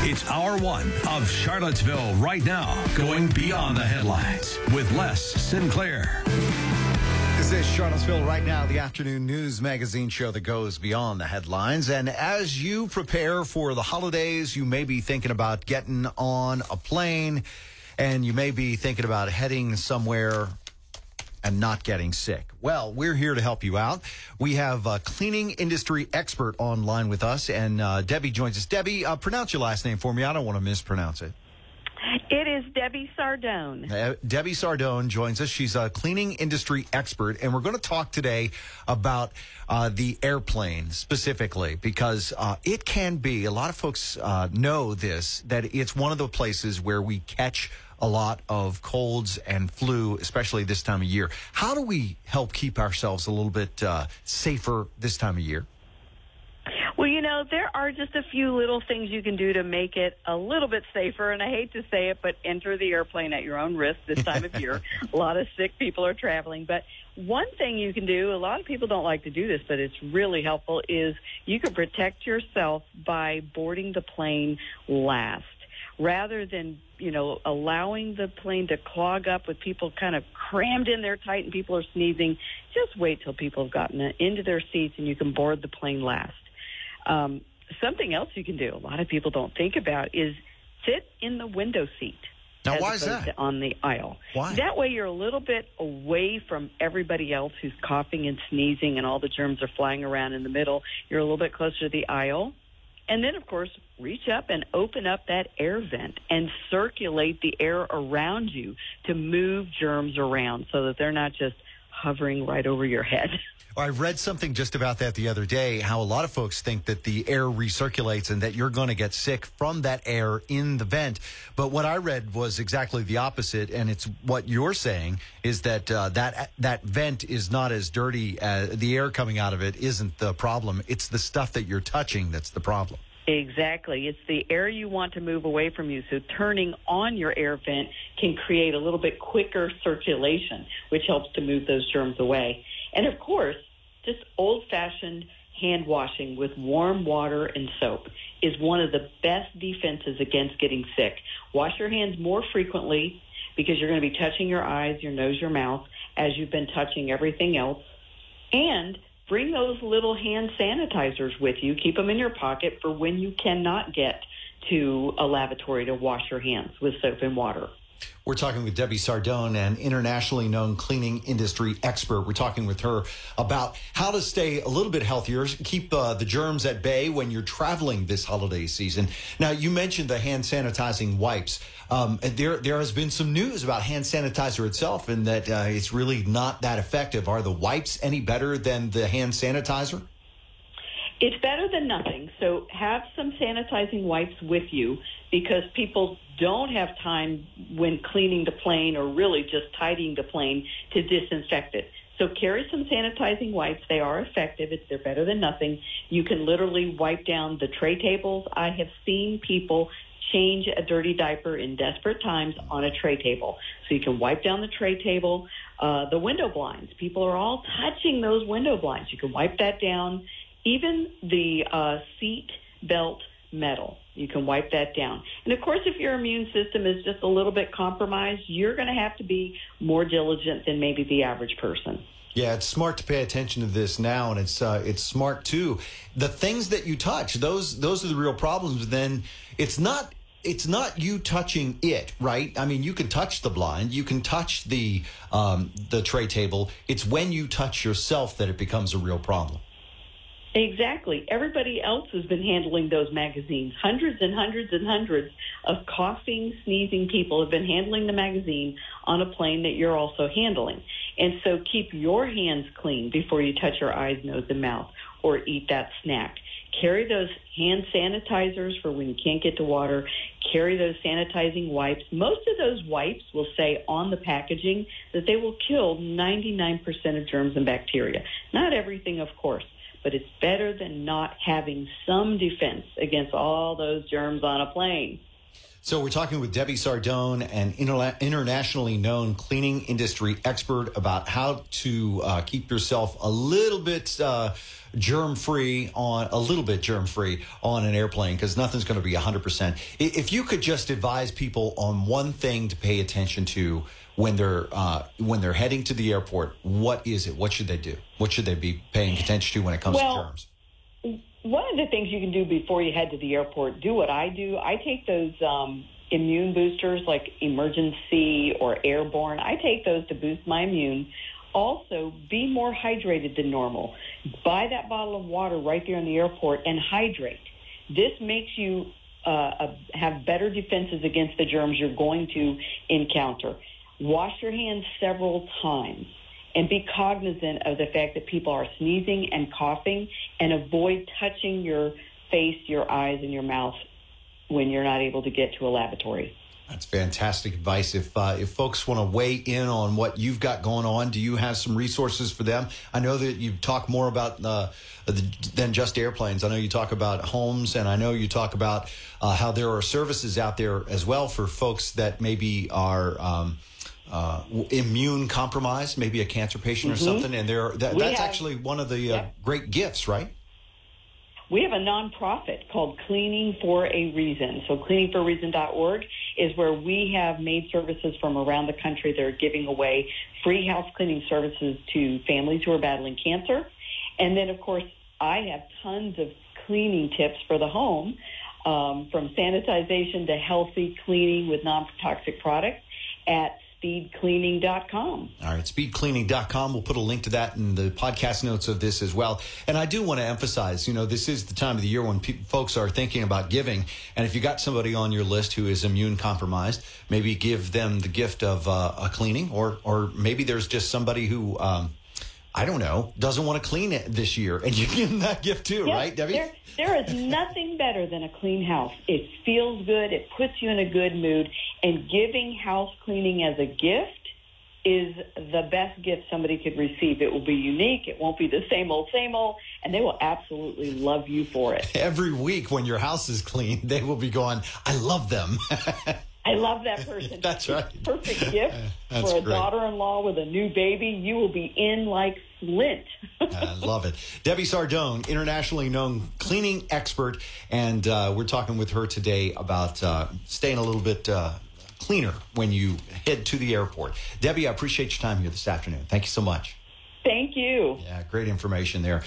It's Hour 1 of Charlottesville right now, going beyond the headlines with Les Sinclair. This is Charlottesville Right Now, the afternoon news magazine show that goes beyond the headlines. And as you prepare for the holidays, you may be thinking about getting on a plane, and you may be thinking about heading somewhere and not getting sick. Well, we're here to help you out. We have a cleaning industry expert online with us, and Debbie joins us. Debbie, pronounce your last name for me. I don't want to mispronounce it. It is Debbie Sardone. Debbie Sardone joins us. She's a cleaning industry expert, and we're going to talk today about the airplane specifically, because it can be, a lot of folks know this, that it's one of the places where we catch a lot of colds and flu, especially this time of year. How do we help keep ourselves a little bit safer this time of year? Well, you know, there are just a few little things you can do to make it a little bit safer. And I hate to say it, but enter the airplane at your own risk this time of year. A lot of sick people are traveling. But one thing you can do, a lot of people don't like to do this, but it's really helpful, is you can protect yourself by boarding the plane last. Rather than, you know, allowing the plane to clog up with people kind of crammed in there tight and people are sneezing, just wait till people have gotten into their seats and you can board the plane last. Something else you can do, a lot of people don't think about, is sit in the window seat. Now, why is that? On the aisle. Why? That way you're a little bit away from everybody else who's coughing and sneezing and all the germs are flying around in the middle. You're a little bit closer to the aisle. And then, of course, reach up and open up that air vent and circulate the air around you to move germs around so that they're not just hovering right over your head. I read something just about that the other day, how a lot of folks think that the air recirculates and that you're going to get sick from that air in the vent. But what I read was exactly the opposite, and it's what you're saying, is that that vent is not as dirty. The air coming out of it isn't the problem. It's the stuff that you're touching that's the problem. Exactly. It's the air you want to move away from you. So turning on your air vent can create a little bit quicker circulation, which helps to move those germs away. And, of course, just old-fashioned hand washing with warm water and soap is one of the best defenses against getting sick. Wash your hands more frequently because you're going to be touching your eyes, your nose, your mouth, as you've been touching everything else. And bring those little hand sanitizers with you. Keep them in your pocket for when you cannot get to a lavatory to wash your hands with soap and water. We're talking with Debbie Sardone, an internationally known cleaning industry expert. We're talking with her about how to stay a little bit healthier, keep the germs at bay when you're traveling this holiday season. Now, you mentioned the hand sanitizing wipes. There has been some news about hand sanitizer itself and that it's really not that effective. Are the wipes any better than the hand sanitizer? It's better than nothing. So have some sanitizing wipes with you because people don't have time when cleaning the plane or really just tidying the plane to disinfect it. So carry some sanitizing wipes. They are effective. They're better than nothing. You can literally wipe down the tray tables. I have seen people change a dirty diaper in desperate times on a tray table. So you can wipe down the tray table. The window blinds. People are all touching those window blinds. You can wipe that down. Even the seat belt metal, you can wipe that down. And, of course, if your immune system is just a little bit compromised, you're going to have to be more diligent than maybe the average person. Yeah, it's smart to pay attention to this now, and it's smart, too. The things that you touch, those are the real problems. Then it's not you touching it, right? I mean, you can touch the blind, you can touch the tray table. It's when you touch yourself that it becomes a real problem. Exactly. Everybody else has been handling those magazines. Hundreds and hundreds and hundreds of coughing, sneezing people have been handling the magazine on a plane that you're also handling. And so keep your hands clean before you touch your eyes, nose, and mouth or eat that snack. Carry those hand sanitizers for when you can't get to water. Carry those sanitizing wipes. Most of those wipes will say on the packaging that they will kill 99% of germs and bacteria. Not everything, of course. But it's better than not having some defense against all those germs on a plane. So we're talking with Debbie Sardone, an internationally known cleaning industry expert, about how to keep yourself a little bit germ-free on an airplane, because nothing's going to be 100%. If you could just advise people on one thing to pay attention to when they're heading to the airport, what is it? What should they do? What should they be paying attention to when it comes to germs? One of the things you can do before you head to the airport, do what I do. I take those immune boosters like Emergency or Airborne. I take those to boost my immune. Also, be more hydrated than normal. Buy that bottle of water right there in the airport and hydrate. This makes you have better defenses against the germs you're going to encounter. Wash your hands several times. And be cognizant of the fact that people are sneezing and coughing, and avoid touching your face, your eyes, and your mouth when you're not able to get to a lavatory. That's fantastic advice. If folks want to weigh in on what you've got going on, do you have some resources for them? I know that you talk more about than just airplanes. I know you talk about homes, and I know you talk about how there are services out there as well for folks that maybe are immune compromised, maybe a cancer patient or something, and that's actually one of the great gifts, right? We have a nonprofit called Cleaning for a Reason. So cleaningforareason.org is where we have maid services from around the country that are giving away free house cleaning services to families who are battling cancer. And then, of course, I have tons of cleaning tips for the home, from sanitization to healthy cleaning with non-toxic products at speedcleaning.com. All right, speedcleaning.com. We'll put a link to that in the podcast notes of this as well. And I do want to emphasize, this is the time of the year when folks are thinking about giving. And if you got somebody on your list who is immune compromised, maybe give them the gift of a cleaning, or maybe there's just somebody who, I don't know, doesn't want to clean it this year, and you give them that gift too, right, Debbie? There is nothing better than a clean house. It feels good. It puts you in a good mood. And giving house cleaning as a gift is the best gift somebody could receive. It will be unique. It won't be the same old, and they will absolutely love you for it. Every week when your house is clean, they will be going, I love them. I love that person. That's right. Perfect gift for a daughter-in-law with a new baby. You will be in like Flint. I love it. Debbie Sardone, internationally known cleaning expert, and we're talking with her today about staying a little bit cleaner when you head to the airport. Debbie, I appreciate your time here this afternoon. Thank you so much. Thank you. Yeah, great information there.